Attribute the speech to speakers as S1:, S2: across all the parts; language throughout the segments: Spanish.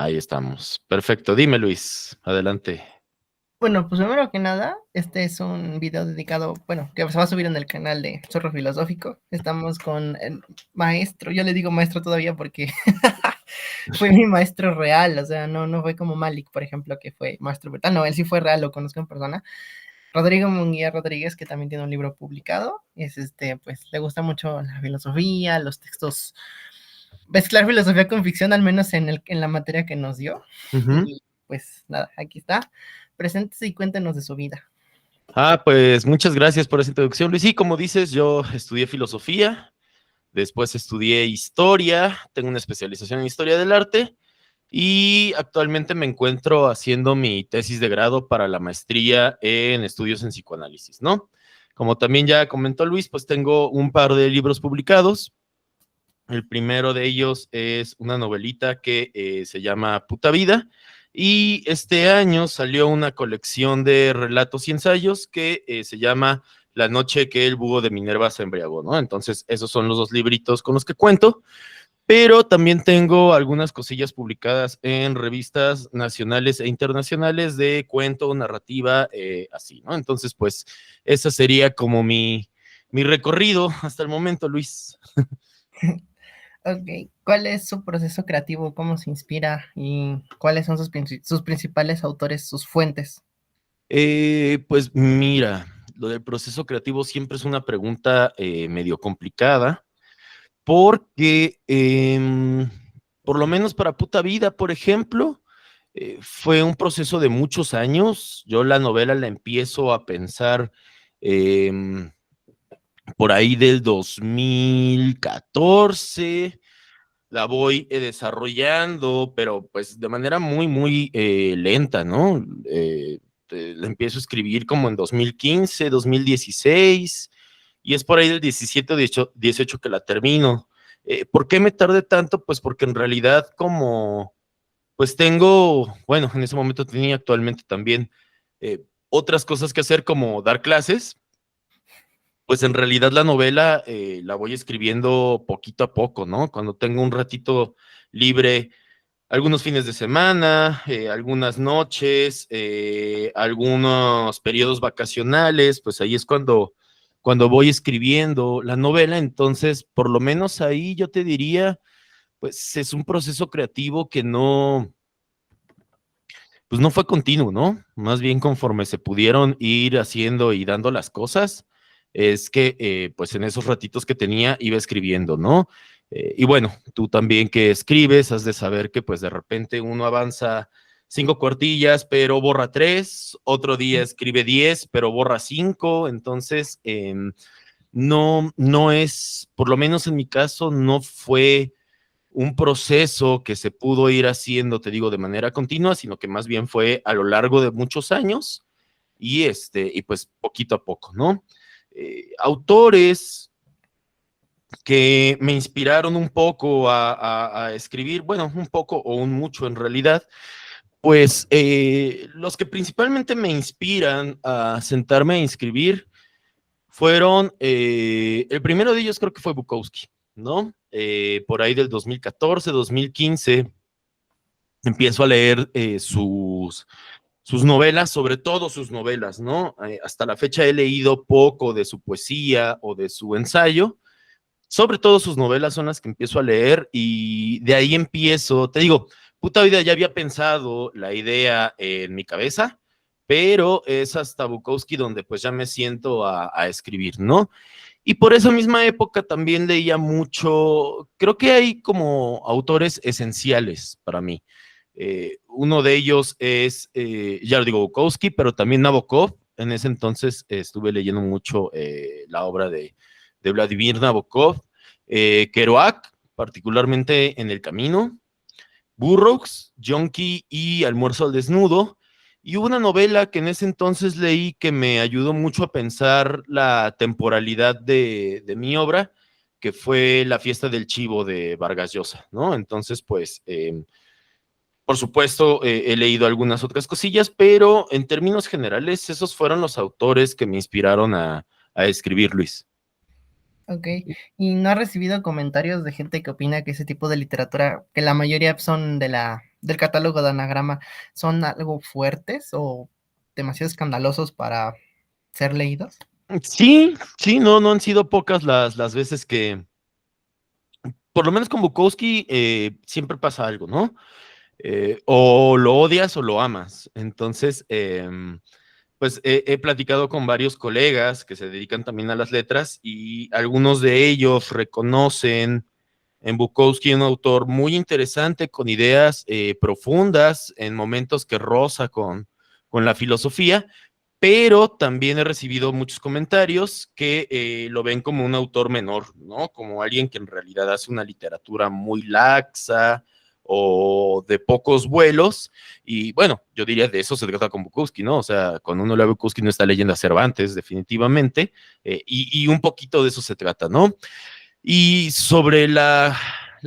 S1: Ahí estamos. Perfecto. Dime, Luis. Adelante.
S2: Bueno, pues primero que nada, este es un video dedicado, bueno, que se va a subir en el canal de Zorro Filosófico. Estamos con el maestro, yo le digo maestro todavía porque fue mi maestro real, o sea, no fue como Malik, por ejemplo, que fue maestro virtual, no, él sí fue real, lo conozco en persona. Rodrigo Munguía Rodríguez, que también tiene un libro publicado, es pues le gusta mucho la filosofía, los textos, mezclar filosofía con ficción, al menos en la materia que nos dio.
S1: Ujú.
S2: Y pues nada, aquí está. Preséntese y cuéntenos de su vida.
S1: Pues muchas gracias por esa introducción, Luis. Sí, como dices, yo estudié filosofía, después estudié historia, tengo una especialización en historia del arte y actualmente me encuentro haciendo mi tesis de grado para la maestría en estudios en psicoanálisis, ¿no? Como también ya comentó Luis, pues tengo un par de libros publicados. El primero de ellos es una novelita que se llama Puta Vida. Y este año salió una colección de relatos y ensayos que se llama La noche que el búho de Minerva se embriagó, ¿no? Entonces, esos son los dos libritos con los que cuento. Pero también tengo algunas cosillas publicadas en revistas nacionales e internacionales de cuento, narrativa, así, ¿no? Entonces, pues, esa sería como mi recorrido hasta el momento, Luis.
S2: Ok, ¿cuál es su proceso creativo? ¿Cómo se inspira? ¿Y cuáles son sus principales autores, sus fuentes?
S1: Pues mira, lo del proceso creativo siempre es una pregunta medio complicada, porque por lo menos para Puta Vida, por ejemplo, fue un proceso de muchos años. Yo la novela la empiezo a pensar em, por ahí del 2014, la voy desarrollando, pero pues de manera muy lenta, ¿no? La empiezo a escribir como en 2015, 2016, y es por ahí del 17 o 18 que la termino. ¿Por qué me tardé tanto? Pues porque en realidad como, pues tengo, bueno, en ese momento tenía actualmente también otras cosas que hacer como dar clases, pues en realidad la novela la voy escribiendo poquito a poco, ¿no? Cuando tengo un ratito libre, algunos fines de semana, algunas noches, algunos periodos vacacionales, pues ahí es cuando voy escribiendo la novela. Entonces, por lo menos ahí yo te diría, pues es un proceso creativo que no, pues no fue continuo, ¿no? Más bien conforme se pudieron ir haciendo y dando las cosas, es que pues en esos ratitos que tenía iba escribiendo, ¿no? Y bueno, tú también que escribes, has de saber que pues de repente uno avanza 5 cuartillas, pero borra 3, otro día escribe 10, pero borra 5, entonces no es, por lo menos en mi caso, no fue un proceso que se pudo ir haciendo, te digo, de manera continua, sino que más bien fue a lo largo de muchos años y pues poquito a poco, ¿no? Autores que me inspiraron un poco a escribir, bueno, un poco o un mucho en realidad, pues los que principalmente me inspiran a sentarme a escribir fueron, el primero de ellos creo que fue Bukowski, ¿no? Por ahí del 2014, 2015 empiezo a leer sus novelas, sobre todo sus novelas, ¿no? Hasta la fecha he leído poco de su poesía o de su ensayo, sobre todo sus novelas son las que empiezo a leer y de ahí empiezo, te digo, Puta Vida ya había pensado la idea en mi cabeza, pero es hasta Bukowski donde pues ya me siento a escribir, ¿no? Y por esa misma época también leía mucho, creo que hay como autores esenciales para mí. Uno de ellos es, ya lo digo, Bukowski, pero también Nabokov. En ese entonces estuve leyendo mucho la obra de Vladimir Nabokov, Kerouac, particularmente en El Camino, Burroughs, Yonki y Almuerzo al Desnudo. Y hubo una novela que en ese entonces leí que me ayudó mucho a pensar la temporalidad de mi obra, que fue La fiesta del chivo de Vargas Llosa, ¿no? Entonces, pues, por supuesto, he leído algunas otras cosillas, pero en términos generales, esos fueron los autores que me inspiraron a escribir, Luis.
S2: Ok, ¿y no ha recibido comentarios de gente que opina que ese tipo de literatura, que la mayoría son de la del catálogo de Anagrama son algo fuertes o demasiado escandalosos para ser leídos?
S1: Sí, sí, no, no han sido pocas las veces que, por lo menos con Bukowski, siempre pasa algo, ¿no? O lo odias o lo amas. Entonces, pues he platicado con varios colegas que se dedican también a las letras y algunos de ellos reconocen en Bukowski un autor muy interesante, con ideas profundas, en momentos que roza con la filosofía, pero también he recibido muchos comentarios que lo ven como un autor menor, ¿no? Como alguien que en realidad hace una literatura muy laxa o de pocos vuelos. Y bueno, yo diría de eso se trata con Bukowski, ¿no? O sea, cuando uno lee a Bukowski no está leyendo a Cervantes, definitivamente, y un poquito de eso se trata, ¿no? Y sobre la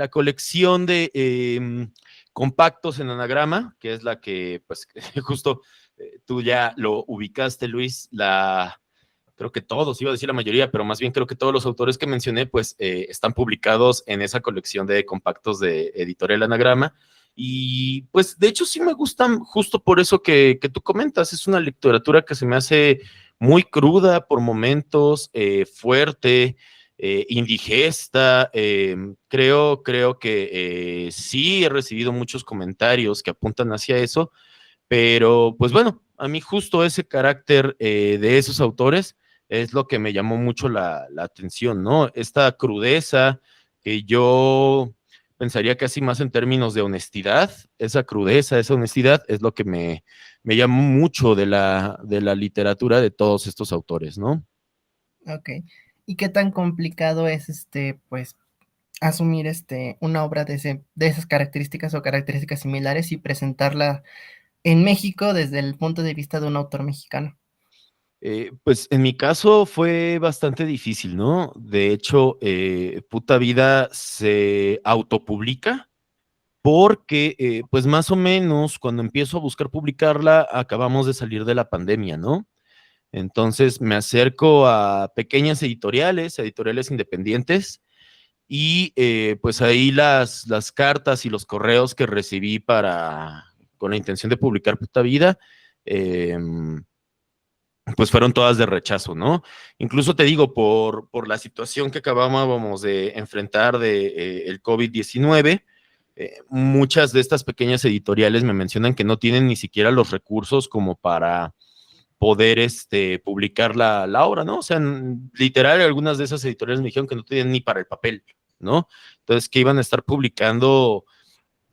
S1: colección de compactos en anagrama, que es la que, pues, justo tú ya lo ubicaste, Luis, creo que todos, iba a decir la mayoría, pero más bien creo que todos los autores que mencioné, pues, están publicados en esa colección de compactos de Editorial Anagrama. Y pues, de hecho, sí me gustan justo por eso que tú comentas. Es una literatura que se me hace muy cruda por momentos, fuerte, indigesta. Creo que sí he recibido muchos comentarios que apuntan hacia eso, pero pues bueno, a mí justo ese carácter de esos autores es lo que me llamó mucho la atención, ¿no? Esta crudeza que yo pensaría casi más en términos de honestidad, esa crudeza, esa honestidad es lo que me llamó mucho de la literatura de todos estos autores, ¿no?
S2: Ok. ¿Y qué tan complicado es pues, asumir una obra de esas características o características similares y presentarla en México desde el punto de vista de un autor mexicano?
S1: Pues en mi caso fue bastante difícil, ¿no? De hecho, Puta Vida se autopublica porque, pues más o menos, cuando empiezo a buscar publicarla, acabamos de salir de la pandemia, ¿no? Entonces me acerco a pequeñas editoriales independientes, y pues ahí las cartas y los correos que recibí con la intención de publicar Puta Vida, eh, pues fueron todas de rechazo, ¿no? Incluso te digo, por la situación que acabábamos de enfrentar de el COVID-19, muchas de estas pequeñas editoriales me mencionan que no tienen ni siquiera los recursos como para poder publicar la obra, ¿no? O sea, literal, algunas de esas editoriales me dijeron que no tenían ni para el papel, ¿no? Entonces, que iban a estar publicando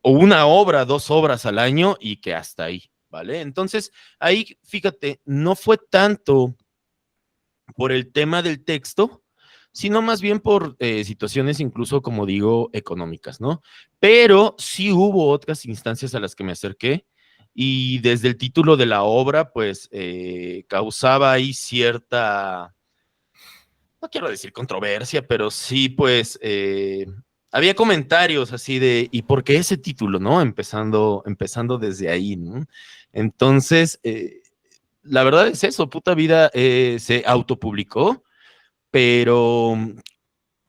S1: o una obra, dos obras al año y que hasta ahí, ¿vale? Entonces, ahí, fíjate, no fue tanto por el tema del texto, sino más bien por situaciones incluso, como digo, económicas, ¿no? Pero sí hubo otras instancias a las que me acerqué y desde el título de la obra, pues causaba ahí cierta, no quiero decir controversia, pero sí, pues había comentarios así de, ¿y por qué ese título, no? Empezando desde ahí, ¿no? Entonces, la verdad es eso, Puta Vida se autopublicó, pero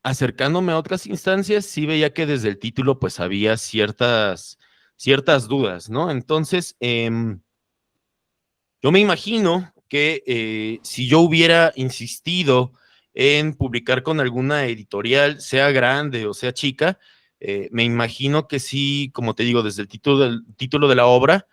S1: acercándome a otras instancias, sí veía que desde el título pues había ciertas dudas, ¿no? Entonces, yo me imagino que si yo hubiera insistido en publicar con alguna editorial, sea grande o sea chica, me imagino que sí, como te digo, desde el título de la obra,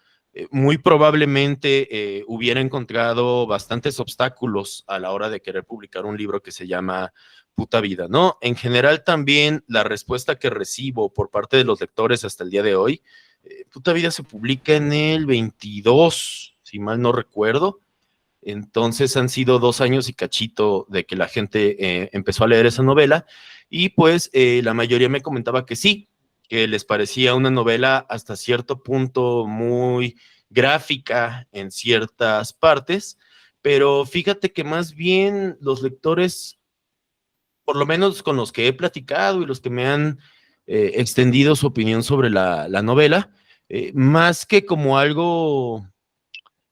S1: muy probablemente hubiera encontrado bastantes obstáculos a la hora de querer publicar un libro que se llama Puta Vida, ¿no? En general también la respuesta que recibo por parte de los lectores hasta el día de hoy, Puta Vida se publica en el 22, si mal no recuerdo. Entonces han sido 2 años y cachito de que la gente empezó a leer esa novela, y pues la mayoría me comentaba que sí, que les parecía una novela hasta cierto punto muy gráfica en ciertas partes, pero fíjate que más bien los lectores, por lo menos con los que he platicado y los que me han extendido su opinión sobre la novela, más que como algo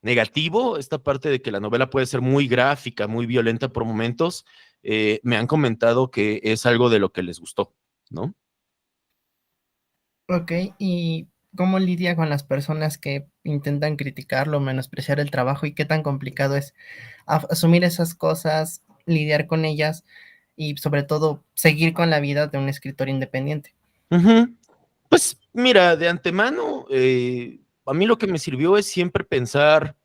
S1: negativo, esta parte de que la novela puede ser muy gráfica, muy violenta por momentos, me han comentado que es algo de lo que les gustó, ¿no?
S2: Ok, y cómo lidia con las personas que intentan criticarlo, menospreciar el trabajo y qué tan complicado es asumir esas cosas, lidiar con ellas y sobre todo seguir con la vida de un escritor independiente.
S1: Ujú. Pues mira, de antemano, a mí lo que me sirvió es siempre pensar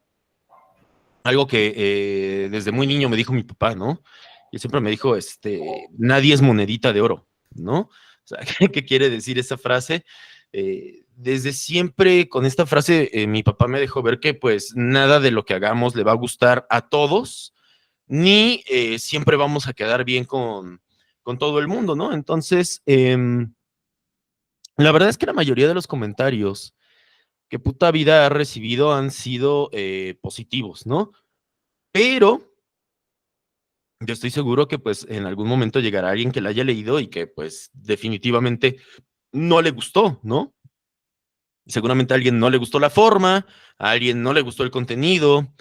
S1: algo que desde muy niño me dijo mi papá, ¿no? Y siempre me dijo, nadie es monedita de oro, ¿no? O sea, ¿qué quiere decir esa frase? Desde siempre con esta frase mi papá me dejó ver que pues nada de lo que hagamos le va a gustar a todos, ni siempre vamos a quedar bien con todo el mundo, ¿no? Entonces, la verdad es que la mayoría de los comentarios que puta vida ha recibido han sido positivos, ¿no? Pero yo estoy seguro que pues en algún momento llegará alguien que la haya leído y que pues definitivamente no le gustó, ¿no? Seguramente a alguien no le gustó la forma, a alguien no le gustó el contenido,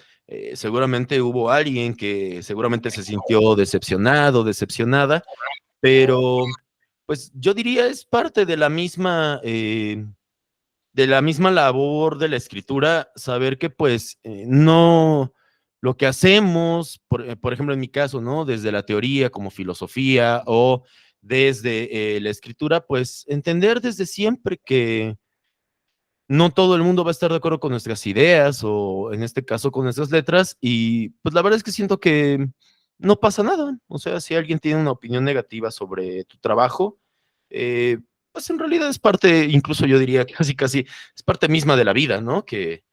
S1: seguramente hubo alguien que seguramente se sintió decepcionado, decepcionada, pero pues yo diría es parte de la misma labor de la escritura, saber que pues no, lo que hacemos, por ejemplo en mi caso, ¿no? Desde la teoría como filosofía o desde la escritura, pues entender desde siempre que no todo el mundo va a estar de acuerdo con nuestras ideas o en este caso con nuestras letras y pues la verdad es que siento que no pasa nada. O sea, si alguien tiene una opinión negativa sobre tu trabajo, eh, pues en realidad es parte, incluso yo diría que casi casi, es parte misma de la vida, ¿no? Que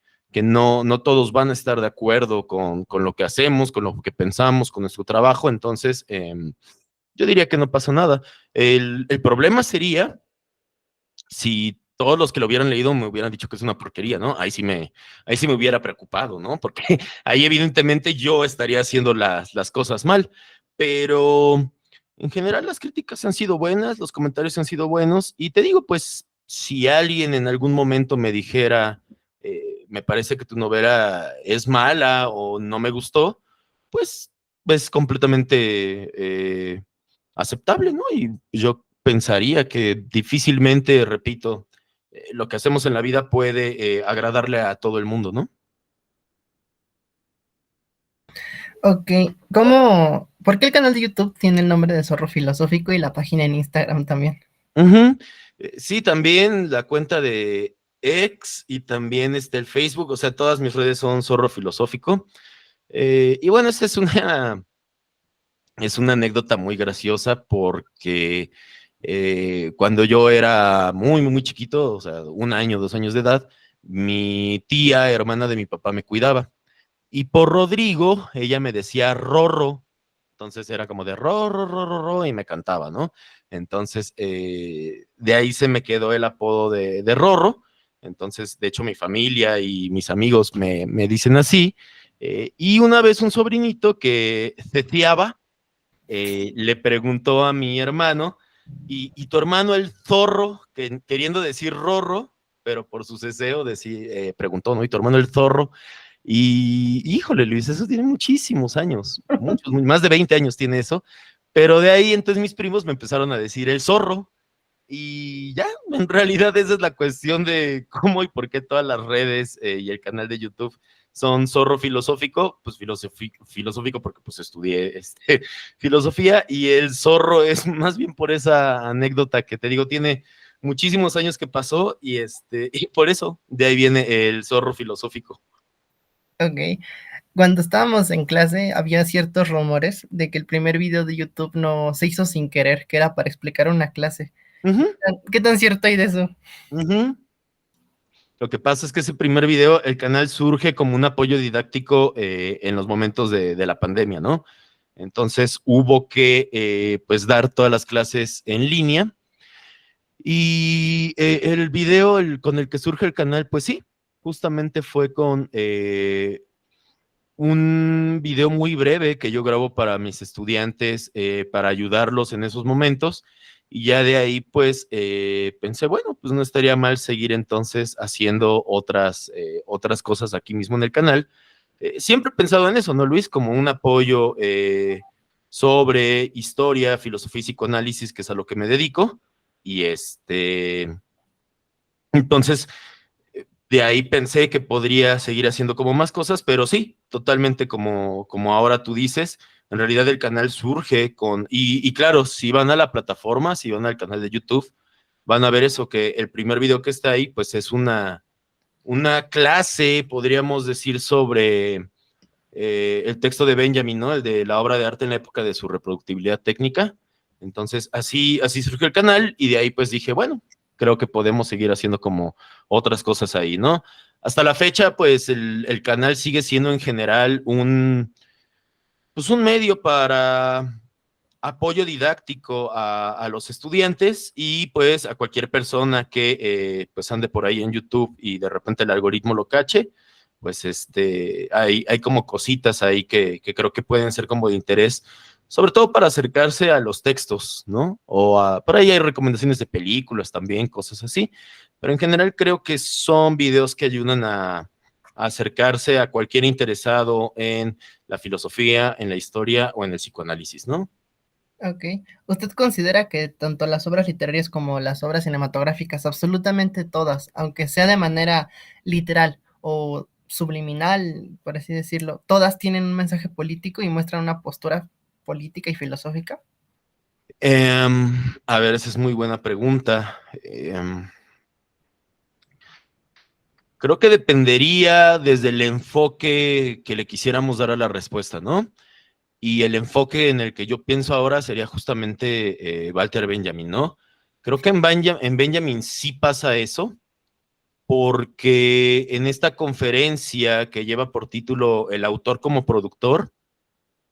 S1: no, no todos van a estar de acuerdo con lo que hacemos, con lo que pensamos, con nuestro trabajo. Entonces, yo diría que no pasa nada. El problema sería si todos los que lo hubieran leído me hubieran dicho que es una porquería, ¿no? Ahí sí me hubiera preocupado, ¿no? Porque ahí evidentemente yo estaría haciendo las cosas mal, pero en general las críticas han sido buenas, los comentarios han sido buenos, y te digo, pues, si alguien en algún momento me dijera, me parece que tu novela es mala o no me gustó, pues es completamente aceptable, ¿no? Y yo pensaría que difícilmente, repito, lo que hacemos en la vida puede agradarle a todo el mundo, ¿no?
S2: Ok, ¿cómo, por qué el canal de YouTube tiene el nombre de Zorro Filosófico y la página en Instagram también?
S1: Ujú. Sí, también la cuenta de X y también está el Facebook, o sea, todas mis redes son Zorro Filosófico. Y bueno, esta es una anécdota muy graciosa porque cuando yo era muy, muy, muy chiquito, o sea, 1 año, 2 años de edad, mi tía, hermana de mi papá, me cuidaba. Y por Rodrigo, ella me decía Rorro. Entonces era como de Rorro, Rorro, Rorro, y me cantaba, ¿no? Entonces, de ahí se me quedó el apodo de Rorro. Entonces, de hecho, mi familia y mis amigos me dicen así. Y una vez un sobrinito que ceciaba le preguntó a mi hermano, y tu hermano el zorro, queriendo decir Rorro, pero por su ceseo preguntó, ¿no? Y tu hermano el zorro. Y híjole, Luis, eso tiene muchísimos años, muchos, más de 20 años tiene eso. Pero de ahí entonces mis primos me empezaron a decir el zorro. Y ya, en realidad esa es la cuestión de cómo y por qué todas las redes y el canal de YouTube son Zorro Filosófico, pues filosófico porque pues estudié filosofía, y el zorro es más bien por esa anécdota que te digo, tiene muchísimos años que pasó y por eso de ahí viene el Zorro Filosófico.
S2: Ok, cuando estábamos en clase había ciertos rumores de que el primer video de YouTube no se hizo sin querer, que era para explicar una clase.
S1: Ujú,
S2: ¿Qué tan cierto hay de eso?
S1: ujú. Lo que pasa es que ese primer video, el canal surge como un apoyo didáctico en los momentos de la pandemia, ¿no? Entonces hubo que pues dar todas las clases en línea y el video con el que surge el canal, pues sí, justamente fue con un video muy breve que yo grabo para mis estudiantes, para ayudarlos en esos momentos. Y ya de ahí, pues, pensé, bueno, pues no estaría mal seguir entonces haciendo otras cosas aquí mismo en el canal. Siempre he pensado en eso, ¿no, Luis? Como un apoyo sobre historia, filosofía y psicoanálisis, que es a lo que me dedico. Y Entonces, de ahí pensé que podría seguir haciendo como más cosas, pero sí, totalmente como ahora tú dices, en realidad el canal surge y claro, si van a la plataforma, si van al canal de YouTube, van a ver eso, que el primer video que está ahí, pues es una clase, podríamos decir, sobre el texto de Benjamin, ¿no? El de la obra de arte en la época de su reproductibilidad técnica. Entonces, así surgió el canal y de ahí pues dije, bueno, creo que podemos seguir haciendo como otras cosas ahí, ¿no? Hasta la fecha, pues el canal sigue siendo en general pues un medio para apoyo didáctico a los estudiantes y pues a cualquier persona que pues ande por ahí en YouTube y de repente el algoritmo lo cache, pues hay como cositas ahí que creo que pueden ser como de interés, sobre todo para acercarse a los textos, ¿no? Por ahí hay recomendaciones de películas también, cosas así, pero en general creo que son videos que ayudan a acercarse a cualquier interesado en la filosofía, en la historia o en el psicoanálisis, ¿no?
S2: Ok. ¿Usted considera que tanto las obras literarias como las obras cinematográficas, absolutamente todas, aunque sea de manera literal o subliminal, por así decirlo, todas tienen un mensaje político y muestran una postura política y filosófica?
S1: A ver, esa es muy buena pregunta. Creo que dependería desde el enfoque que le quisiéramos dar a la respuesta, ¿no? Y el enfoque en el que yo pienso ahora sería justamente Walter Benjamin, ¿no? Creo que en Benjamin sí pasa eso, porque en esta conferencia que lleva por título El autor como productor,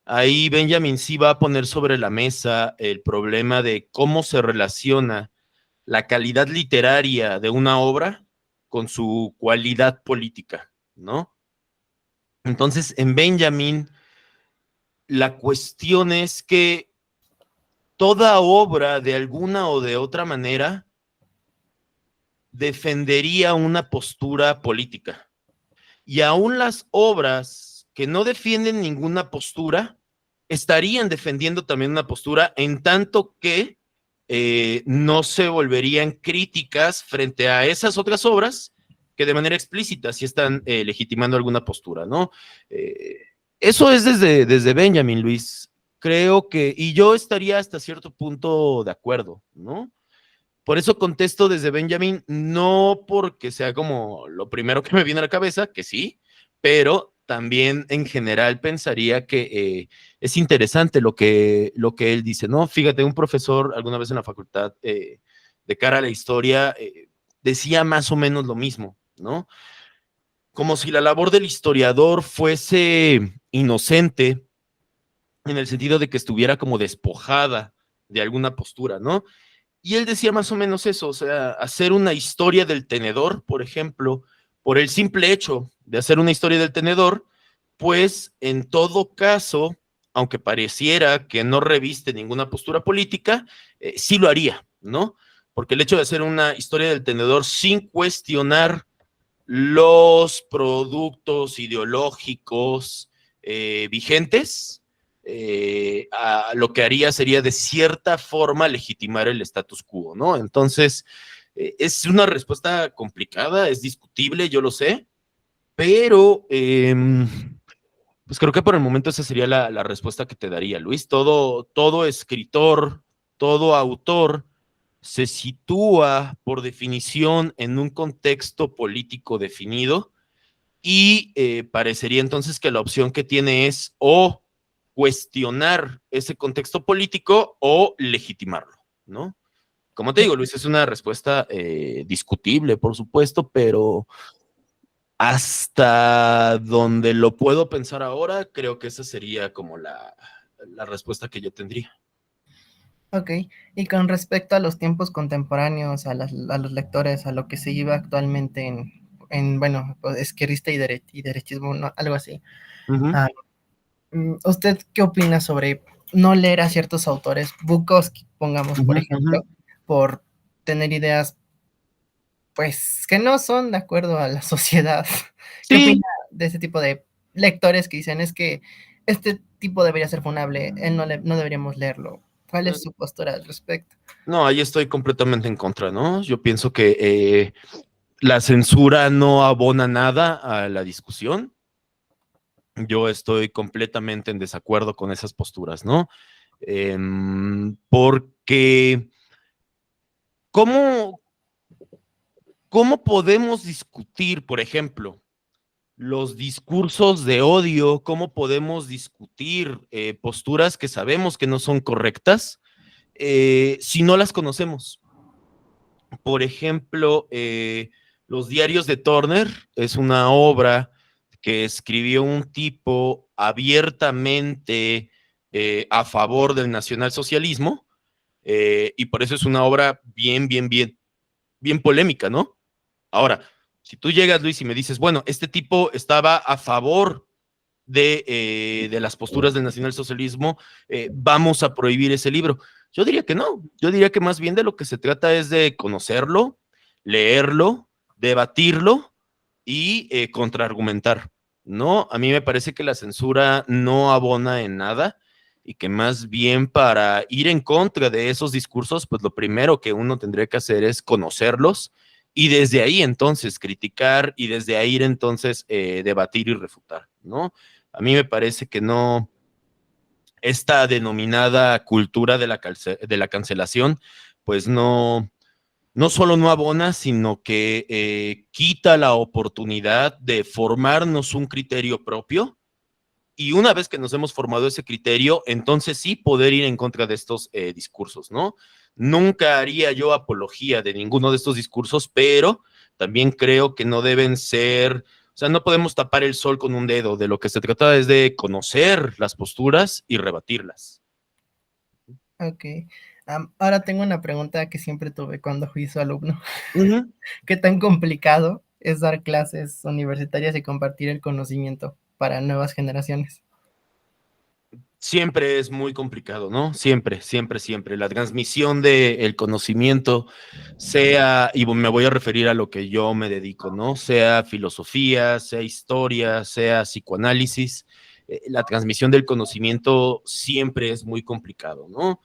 S1: ahí Benjamin sí va a poner sobre la mesa el problema de cómo se relaciona la calidad literaria de una obra con su cualidad política, ¿no? Entonces, en Benjamin, la cuestión es que toda obra, de alguna o de otra manera, defendería una postura política. Y aún las obras que no defienden ninguna postura, estarían defendiendo también una postura, en tanto que no se volverían críticas frente a esas otras obras que de manera explícita sí están legitimando alguna postura, ¿no? Eh, Eso es desde Benjamin, Luis. Creo que, y yo estaría hasta cierto punto de acuerdo, ¿no? Por eso contesto desde Benjamin, no porque sea como lo primero que me viene a la cabeza, que sí, pero también en general pensaría que es interesante lo que él dice, ¿no? Fíjate, un profesor alguna vez en la facultad de cara a la historia decía más o menos lo mismo, ¿no? Como si la labor del historiador fuese inocente en el sentido de que estuviera como despojada de alguna postura, ¿no? Y él decía más o menos eso, o sea, hacer una historia del tenedor, por ejemplo, por el simple hecho de hacer una historia del tenedor, pues en todo caso, aunque pareciera que no reviste ninguna postura política, sí lo haría, ¿no? Porque el hecho de hacer una historia del tenedor sin cuestionar los productos ideológicos vigentes, lo que haría sería de cierta forma legitimar el status quo, ¿no? Entonces, es una respuesta complicada, es discutible, yo lo sé, pero pues creo que por el momento esa sería la respuesta que te daría, Luis. Todo escritor, todo autor se sitúa por definición en un contexto político definido y parecería entonces que la opción que tiene es o cuestionar ese contexto político o legitimarlo, ¿no? Como te digo, Luis, es una respuesta discutible, por supuesto, pero hasta donde lo puedo pensar ahora, creo que esa sería como la respuesta que yo tendría.
S2: Ok, y con respecto a los tiempos contemporáneos, a los lectores, a lo que se lleva actualmente bueno, pues, izquierdista y derechismo, ¿no? Algo así.
S1: Ujú.
S2: Ah, ¿usted qué opina sobre no leer a ciertos autores? Bukowski, pongamos, por
S1: Ujú, ujú.
S2: ejemplo, por tener ideas, pues, que no son de acuerdo a la sociedad. ¿Qué opina
S1: Sí,
S2: de ese tipo de lectores que dicen, es que este tipo debería ser funable, él no deberíamos leerlo? ¿Cuál es su postura al respecto?
S1: no, ahí estoy completamente en contra, ¿no? Yo pienso que la censura no abona nada a la discusión. Yo estoy completamente en desacuerdo con esas posturas, ¿no? Porque, ¿cómo, ¿cómo podemos discutir, por ejemplo, los discursos de odio? ¿Cómo podemos discutir posturas que sabemos que no son correctas si no las conocemos? Por ejemplo, Los diarios de Turner es una obra que escribió un tipo abiertamente a favor del nacionalsocialismo, y por eso es una obra bien polémica, ¿no? Ahora, si tú llegas, Luis, y me dices, bueno, este tipo estaba a favor de las posturas del nacionalsocialismo, vamos a prohibir ese libro. Yo diría que no, yo diría que más bien de lo que se trata es de conocerlo, leerlo, debatirlo y contraargumentar, ¿no? A mí me parece que la censura no abona en nada y que más bien para ir en contra de esos discursos, pues lo primero que uno tendría que hacer es conocerlos y desde ahí entonces criticar y desde ahí entonces debatir y refutar, ¿no? A mí me parece que no, esta denominada cultura de la cancelación, pues no, no solo no abona, sino que quita la oportunidad de formarnos un criterio propio. Y una vez que nos hemos formado ese criterio, entonces sí poder ir en contra de estos discursos, ¿no? Nunca haría yo apología de ninguno de estos discursos, pero también creo que no deben ser, o sea, no podemos tapar el sol con un dedo. De lo que se trata es de conocer las posturas y rebatirlas.
S2: Ok. Ahora tengo una pregunta que siempre tuve cuando fui su alumno.
S1: Uh -huh.
S2: ¿Qué tan complicado es dar clases universitarias y compartir el conocimiento para nuevas generaciones?
S1: Siempre es muy complicado, ¿no? Siempre. La transmisión del conocimiento, sea, y me voy a referir a lo que yo me dedico, ¿no? Sea filosofía, sea historia, sea psicoanálisis, la transmisión del conocimiento siempre es muy complicado, ¿no?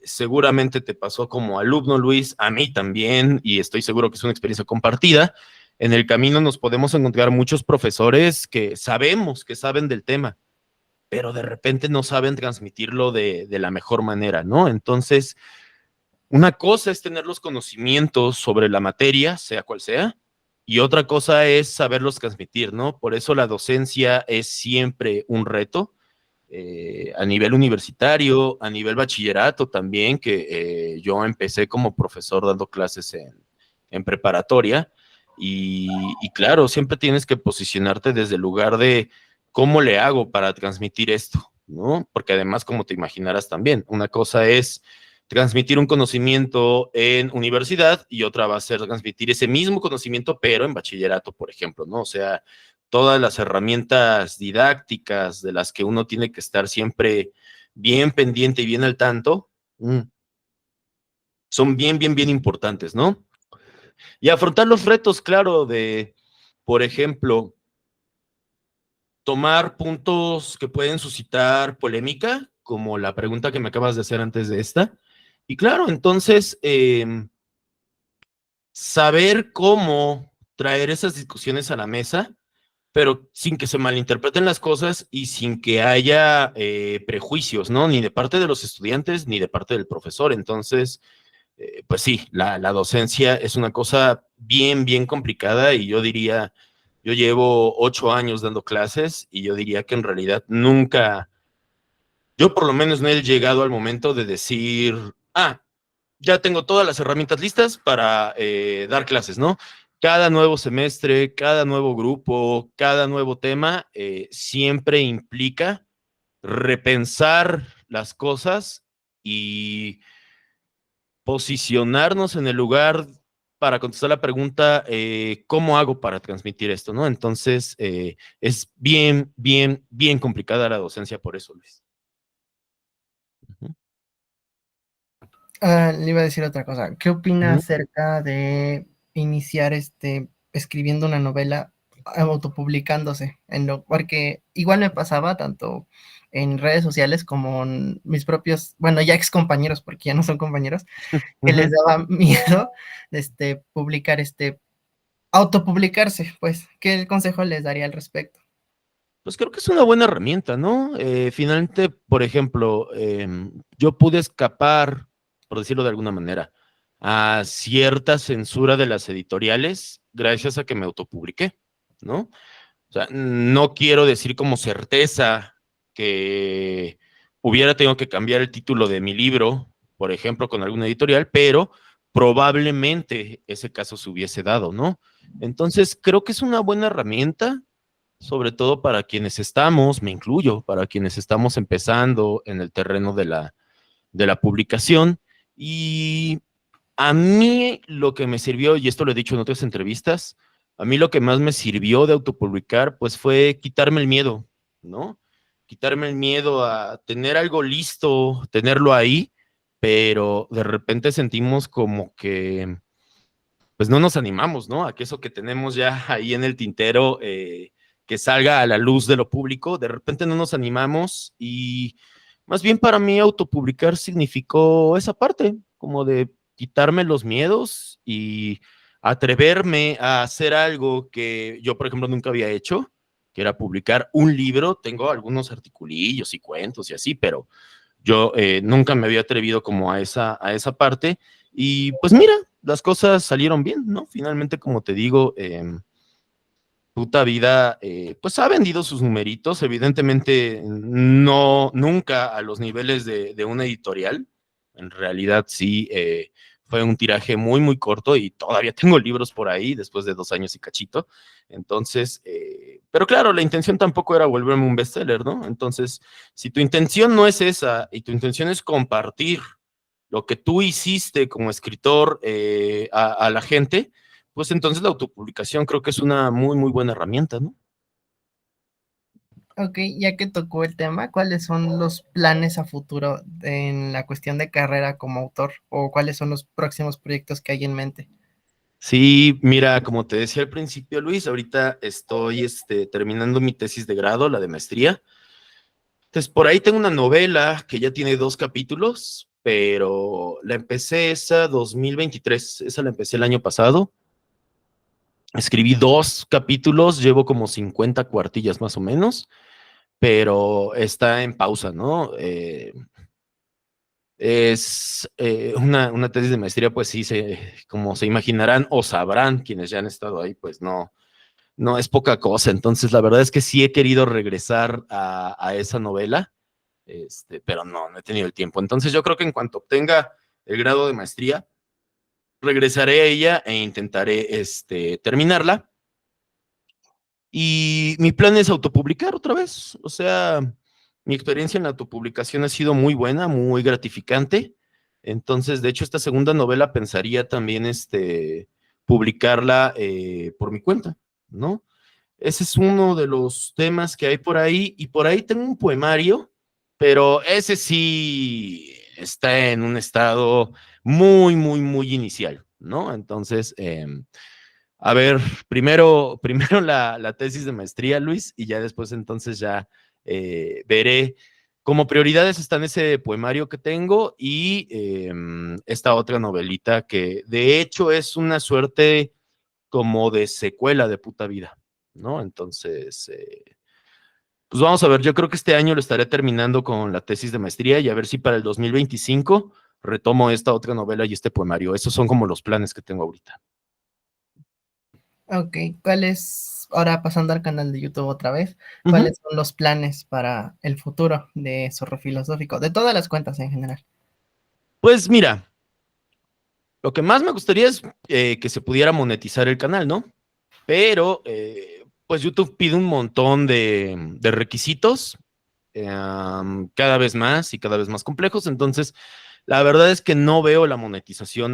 S1: Seguramente te pasó como alumno, Luis, a mí también, y estoy seguro que es una experiencia compartida. En el camino nos podemos encontrar muchos profesores que sabemos que saben del tema, pero de repente no saben transmitirlo de la mejor manera, ¿no? Entonces, una cosa es tener los conocimientos sobre la materia, sea cual sea, y otra cosa es saberlos transmitir, ¿no? Por eso la docencia es siempre un reto, a nivel universitario, a nivel bachillerato también, que yo empecé como profesor dando clases en preparatoria, y claro, siempre tienes que posicionarte desde el lugar de cómo le hago para transmitir esto, ¿no? Porque además, como te imaginarás también, una cosa es transmitir un conocimiento en universidad y otra va a ser transmitir ese mismo conocimiento, pero en bachillerato, por ejemplo, ¿no? O sea, todas las herramientas didácticas de las que uno tiene que estar siempre bien pendiente y bien al tanto, son bien importantes, ¿no? Y afrontar los retos, claro, de, por ejemplo, tomar puntos que pueden suscitar polémica, como la pregunta que me acabas de hacer antes de esta. Y claro, entonces, saber cómo traer esas discusiones a la mesa, pero sin que se malinterpreten las cosas y sin que haya prejuicios, ¿no? Ni de parte de los estudiantes ni de parte del profesor. Entonces, pues sí, la docencia es una cosa bien complicada y yo diría, yo llevo 8 años dando clases y yo diría que en realidad nunca, yo por lo menos no he llegado al momento de decir, ya tengo todas las herramientas listas para dar clases, ¿no? Cada nuevo semestre, cada nuevo grupo, cada nuevo tema, siempre implica repensar las cosas y posicionarnos en el lugar para contestar la pregunta, ¿cómo hago para transmitir esto, no? Entonces, es bien complicada la docencia por eso, Luis.
S2: Le iba a decir otra cosa. ¿Qué opina acerca de iniciar escribiendo una novela autopublicándose? Porque igual me pasaba tanto en redes sociales como en mis propios, bueno, ya ex compañeros, porque ya no son compañeros, que les daba miedo publicar autopublicarse, pues, ¿qué consejo les daría al respecto?
S1: Pues creo que es una buena herramienta, ¿no? Finalmente, por ejemplo, yo pude escapar, por decirlo de alguna manera, a cierta censura de las editoriales gracias a que me autopubliqué, ¿no? O sea, no quiero decir como certeza que hubiera tenido que cambiar el título de mi libro, por ejemplo, con alguna editorial, pero probablemente ese caso se hubiese dado, ¿no? Entonces, creo que es una buena herramienta, sobre todo para quienes estamos, me incluyo, para quienes estamos empezando en el terreno de la publicación. Y a mí lo que me sirvió, y esto lo he dicho en otras entrevistas, a mí lo que más me sirvió de autopublicar, pues fue quitarme el miedo, ¿no? Quitarme el miedo a tener algo listo, tenerlo ahí, pero de repente sentimos como que, pues no nos animamos, ¿no? A que eso que tenemos ya ahí en el tintero, que salga a la luz de lo público, de repente no nos animamos y más bien para mí autopublicar significó esa parte, como de quitarme los miedos y atreverme a hacer algo que yo, por ejemplo, nunca había hecho, que era publicar un libro. Tengo algunos articulillos y cuentos y así, pero yo nunca me había atrevido como a esa parte. Y pues mira, las cosas salieron bien, ¿no? Finalmente, como te digo, Puta Vida, pues ha vendido sus numeritos, evidentemente no, nunca a los niveles de una editorial. En realidad sí, fue un tiraje muy, muy corto y todavía tengo libros por ahí después de 2 años y cachito. Entonces, pero claro, la intención tampoco era volverme un bestseller, ¿no? Entonces, si tu intención no es esa y tu intención es compartir lo que tú hiciste como escritor a la gente, pues entonces la autopublicación creo que es una muy, muy buena herramienta, ¿no?
S2: Ok, ya que tocó el tema, ¿cuáles son los planes a futuro en la cuestión de carrera como autor? ¿O cuáles son los próximos proyectos que hay en mente?
S1: Sí, mira, como te decía al principio, Luis, ahorita estoy terminando mi tesis de grado, la de maestría. Entonces, por ahí tengo una novela que ya tiene 2 capítulos, pero la empecé esa 2023, esa la empecé el año pasado. Escribí 2 capítulos, llevo como 50 cuartillas más o menos, pero está en pausa, ¿no? Es una tesis de maestría, pues sí, como se imaginarán o sabrán quienes ya han estado ahí, pues no, no es poca cosa. Entonces, la verdad es que sí he querido regresar a esa novela, pero no, no he tenido el tiempo. Entonces, yo creo que en cuanto obtenga el grado de maestría, regresaré a ella e intentaré terminarla. Y mi plan es autopublicar otra vez. O sea, mi experiencia en la autopublicación ha sido muy buena, muy gratificante. Entonces, de hecho, esta segunda novela pensaría también publicarla por mi cuenta, ¿no? Ese es uno de los temas que hay por ahí. Y por ahí tengo un poemario, pero ese sí está en un estado muy, muy, muy inicial, ¿no? Entonces, a ver, primero la tesis de maestría, Luis, y ya después entonces ya veré. Como prioridades están ese poemario que tengo y esta otra novelita que de hecho es una suerte como de secuela de Puta Vida, ¿no? Entonces, pues vamos a ver, yo creo que este año lo estaré terminando con la tesis de maestría y a ver si para el 2025 retomo esta otra novela y este poemario. Esos son como los planes que tengo ahorita.
S2: Ok, ¿cuáles, ahora pasando al canal de YouTube otra vez,
S1: Uh -huh.
S2: cuáles son los planes para el futuro de Zorro Filosófico, de todas las cuentas en general?
S1: Pues mira, lo que más me gustaría es que se pudiera monetizar el canal, ¿no? Pero, pues YouTube pide un montón de requisitos, cada vez más y cada vez más complejos. Entonces, la verdad es que no veo la monetización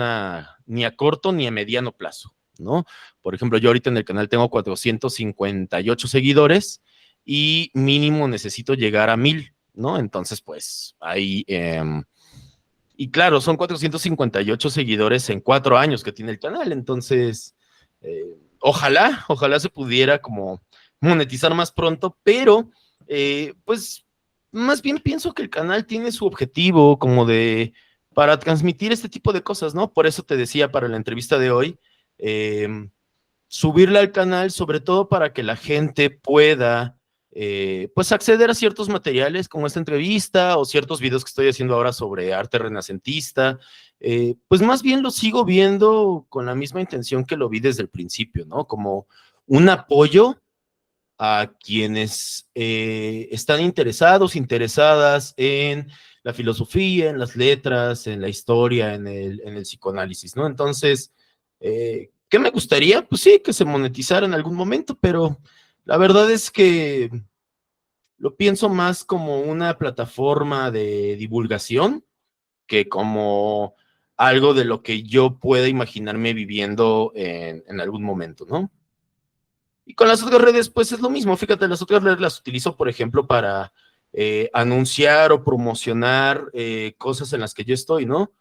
S1: ni a corto ni a mediano plazo, ¿no? Por ejemplo, yo ahorita en el canal tengo 458 seguidores y mínimo necesito llegar a 1000, ¿no? Entonces, pues ahí... y claro, son 458 seguidores en 4 años que tiene el canal. Entonces, ojalá se pudiera como monetizar más pronto, pero pues más bien pienso que el canal tiene su objetivo como para transmitir este tipo de cosas, ¿no? Por eso te decía para la entrevista de hoy, eh, subirla al canal, sobre todo para que la gente pueda pues acceder a ciertos materiales como esta entrevista o ciertos videos que estoy haciendo ahora sobre arte renacentista. Pues más bien lo sigo viendo con la misma intención que lo vi desde el principio, ¿no? Como un apoyo a quienes están interesados, interesadas en la filosofía, en las letras, en la historia, en el psicoanálisis, ¿no? Entonces, ¿qué me gustaría? Pues sí, que se monetizara en algún momento, pero la verdad es que lo pienso más como una plataforma de divulgación que como algo de lo que yo pueda imaginarme viviendo en algún momento, ¿no? Y con las otras redes, pues es lo mismo. Fíjate, las otras redes las utilizo, por ejemplo, para anunciar o promocionar cosas en las que yo estoy, ¿no?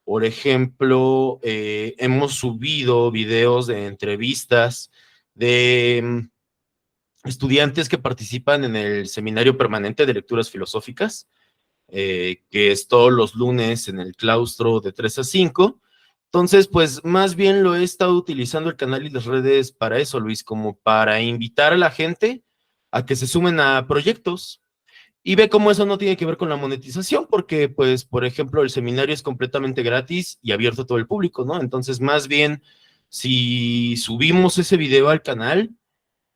S1: Por ejemplo, hemos subido videos de entrevistas de estudiantes que participan en el Seminario Permanente de Lecturas Filosóficas, que es todos los lunes en el claustro de 3 a 5. Entonces, pues más bien lo he estado utilizando el canal y las redes para eso, Luis, como para invitar a la gente a que se sumen a proyectos. Y ve cómo eso no tiene que ver con la monetización, porque, pues, por ejemplo, el seminario es completamente gratis y abierto a todo el público, ¿no? Entonces, más bien, si subimos ese video al canal,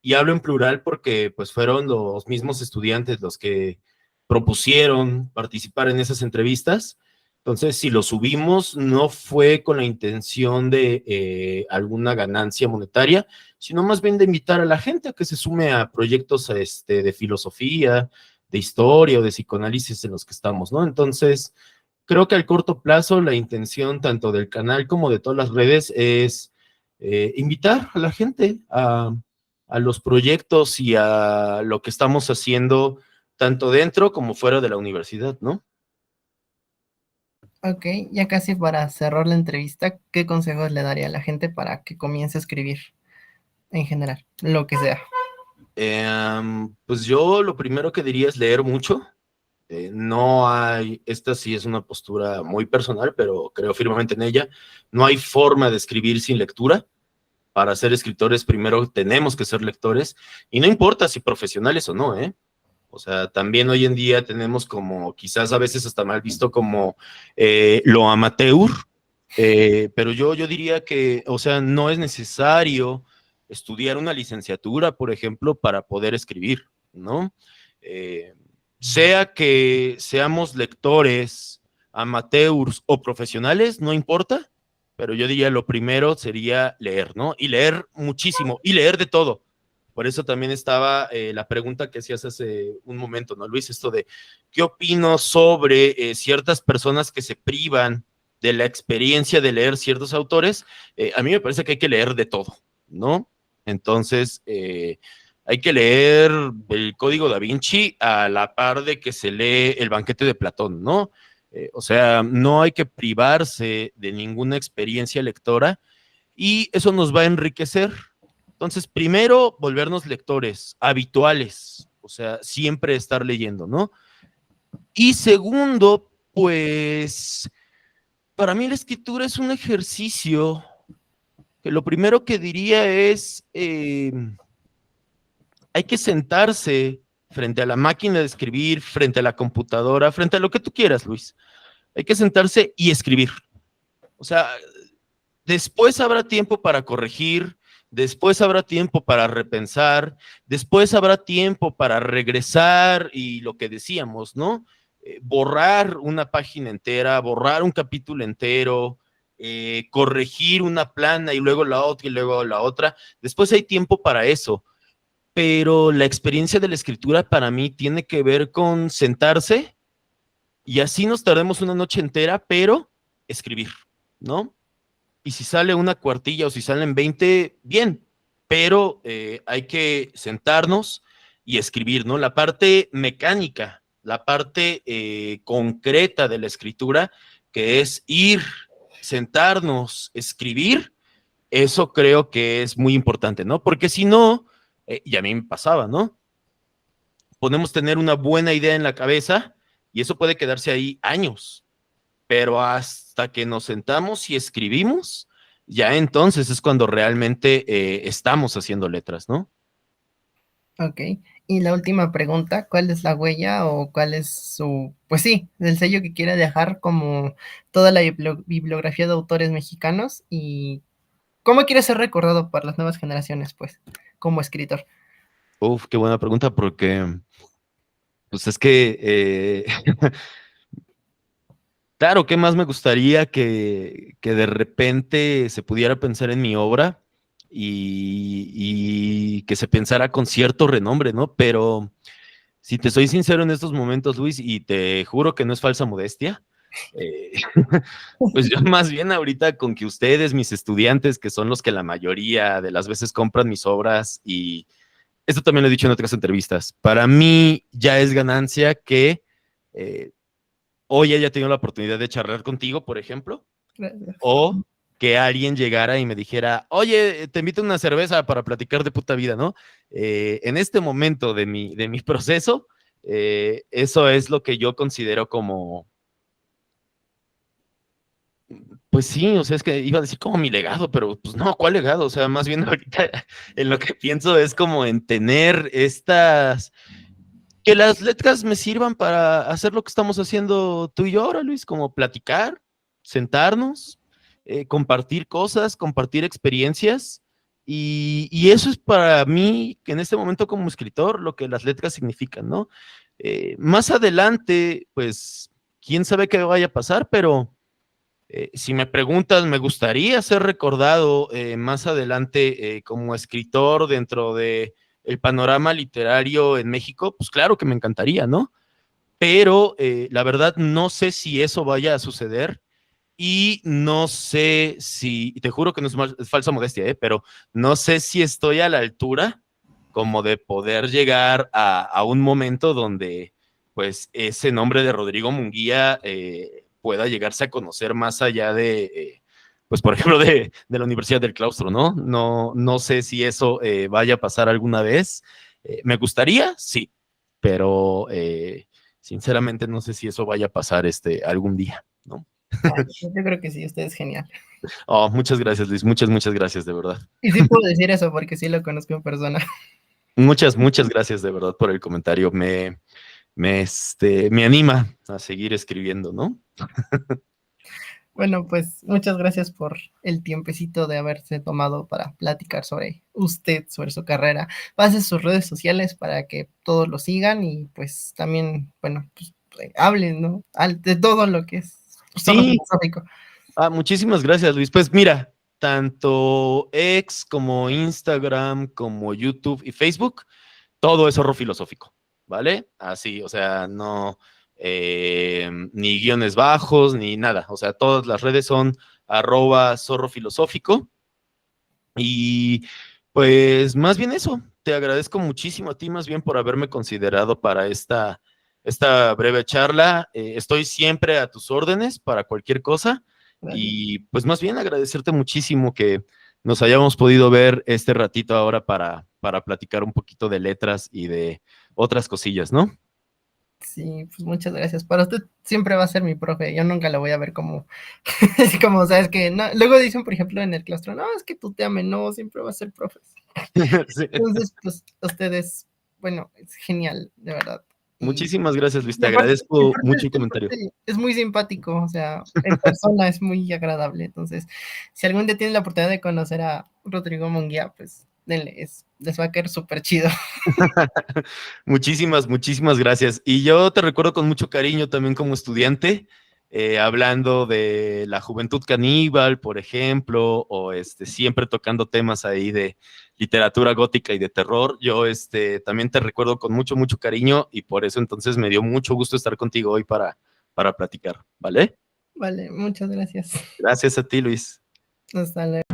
S1: y hablo en plural porque, pues, fueron los mismos estudiantes los que propusieron participar en esas entrevistas. Entonces, si lo subimos, no fue con la intención de alguna ganancia monetaria, sino más bien de invitar a la gente a que se sume a proyectos de filosofía, de historia o de psicoanálisis en los que estamos, ¿no? Entonces, creo que al corto plazo la intención tanto del canal como de todas las redes es invitar a la gente a los proyectos y a lo que estamos haciendo tanto dentro como fuera de la universidad, ¿no?
S2: Ok, ya casi para cerrar la entrevista, ¿qué consejos le daría a la gente para que comience a escribir en general, lo que sea?
S1: Pues yo lo primero que diría es leer mucho. No hay, esta sí es una postura muy personal, pero creo firmemente en ella. No hay forma de escribir sin lectura. Para ser escritores primero tenemos que ser lectores y no importa si profesionales o no, ¿eh? O sea, también hoy en día tenemos como, quizás a veces hasta mal visto como lo amateur, pero yo diría que, o sea, no es necesario estudiar una licenciatura, por ejemplo, para poder escribir, ¿no? Eh, sea que seamos lectores, amateurs o profesionales, no importa, pero yo diría lo primero sería leer, ¿no? Y leer muchísimo, y leer de todo. Por eso también estaba la pregunta que hacías hace un momento, ¿no, Luis? Esto de, ¿qué opino sobre ciertas personas que se privan de la experiencia de leer ciertos autores? A mí me parece que hay que leer de todo, ¿no? Entonces, hay que leer el Código Da Vinci a la par de que se lee el Banquete de Platón, ¿no? O sea, no hay que privarse de ninguna experiencia lectora y eso nos va a enriquecer. Entonces, primero, volvernos lectores habituales, o sea, siempre estar leyendo, ¿no? Y segundo, pues, para mí la escritura es un ejercicio que lo primero que diría es, hay que sentarse frente a la máquina de escribir, frente a la computadora, frente a lo que tú quieras, Luis. Hay que sentarse y escribir. O sea, después habrá tiempo para corregir, después habrá tiempo para repensar, después habrá tiempo para regresar y lo que decíamos, ¿no? Borrar una página entera, borrar un capítulo entero, corregir una plana y luego la otra y luego la otra. Después hay tiempo para eso, pero la experiencia de la escritura para mí tiene que ver con sentarse y así nos tardemos una noche entera, pero escribir, ¿no? Y si sale una cuartilla o si salen 20, bien, pero hay que sentarnos y escribir, ¿no? La parte mecánica, la parte concreta de la escritura, que es ir, sentarnos, escribir, eso creo que es muy importante, ¿no? Porque si no, y a mí me pasaba, ¿no? Podemos tener una buena idea en la cabeza y eso puede quedarse ahí años, pero hasta que nos sentamos y escribimos, ya entonces es cuando realmente estamos haciendo letras, ¿no?
S2: Ok. Y la última pregunta, ¿cuál es la huella o cuál es su, pues sí, el sello que quiere dejar como toda la bibliografía de autores mexicanos y cómo quiere ser recordado por las nuevas generaciones, pues, como escritor?
S1: Uf, qué buena pregunta, porque pues es que, claro, ¿qué más me gustaría que de repente se pudiera pensar en mi obra y que se pensara con cierto renombre, ¿no? Pero si te soy sincero en estos momentos, Luis, y te juro que no es falsa modestia, eh, pues yo más bien ahorita con que ustedes, mis estudiantes, que son los que la mayoría de las veces compran mis obras, y esto también lo he dicho en otras entrevistas, para mí ya es ganancia que eh, hoy haya tenido la oportunidad de charlar contigo, por ejemplo,
S2: Gracias.
S1: o que alguien llegara y me dijera, oye, te invito a una cerveza para platicar de puta vida, ¿no? En este momento de mi proceso, eso es lo que yo considero como, pues sí, o sea, es que iba a decir como mi legado, pero pues no, ¿cuál legado? O sea, más bien ahorita en lo que pienso es como en tener estas, que las letras me sirvan para hacer lo que estamos haciendo tú y yo ahora, Luis, como platicar, sentarnos, compartir cosas, compartir experiencias. Y eso es para mí, que en este momento como escritor, lo que las letras significan, ¿no? Más adelante, pues, quién sabe qué vaya a pasar, pero si me preguntas, me gustaría ser recordado más adelante como escritor dentro de el panorama literario en México, pues claro que me encantaría, ¿no? Pero la verdad no sé si eso vaya a suceder y no sé si, te juro que no es falsa modestia, pero no sé si estoy a la altura como de poder llegar a un momento donde pues ese nombre de Rodrigo Munguía pueda llegarse a conocer más allá de, pues por ejemplo, de la Universidad del Claustro, ¿no? No sé si eso vaya a pasar alguna vez. Me gustaría, sí, pero sinceramente no sé si eso vaya a pasar algún día, ¿no?
S2: Ay, yo creo que sí, usted es genial.
S1: Oh, muchas gracias, Luis. Muchas gracias, de verdad.
S2: Y sí puedo decir eso porque sí lo conozco en persona.
S1: Muchas gracias, de verdad, por el comentario. Me anima a seguir escribiendo, ¿no?
S2: Bueno, pues muchas gracias por el tiempecito de haberse tomado para platicar sobre usted, sobre su carrera. Pase sus redes sociales para que todos lo sigan y pues también, bueno, pues hablen, ¿no? De todo lo que es zorro
S1: Sí,
S2: filosófico.
S1: muchísimas gracias, Luis. Pues mira, tanto X como Instagram, como YouTube y Facebook, todo es zorro filosófico, ¿vale? Así, o sea, no, ni guiones bajos, ni nada. O sea, todas las redes son @zorro filosófico. Y pues más bien eso, te agradezco muchísimo a ti más bien por haberme considerado para esta breve charla. Estoy siempre a tus órdenes para cualquier cosa
S2: Gracias.
S1: y pues más bien agradecerte muchísimo que nos hayamos podido ver este ratito ahora para platicar un poquito de letras y de otras cosillas, ¿no?
S2: Sí, pues muchas gracias. Para usted siempre va a ser mi profe. Yo nunca lo voy a ver como, como, sabes que no. Luego dicen, por ejemplo, en el claustro, no, es que tú te ames, no, siempre va a ser profe.
S1: Sí.
S2: Entonces, pues ustedes, bueno, es genial, de verdad. Y,
S1: Muchísimas gracias, Luis.
S2: y
S1: Te
S2: aparte,
S1: agradezco mucho el comentario.
S2: es muy simpático, o sea, en persona es muy agradable. Entonces, si algún día tienen la oportunidad de conocer a Rodrigo Munguía, pues denle, les va a caer súper chido.
S1: Muchísimas gracias. Y yo te recuerdo con mucho cariño también como estudiante, hablando de la juventud caníbal, por ejemplo, o siempre tocando temas ahí de literatura gótica y de terror. Yo también te recuerdo con mucho cariño y por eso entonces me dio mucho gusto estar contigo hoy para platicar, ¿vale?
S2: Vale, muchas gracias.
S1: Gracias a ti, Luis.
S2: Hasta luego.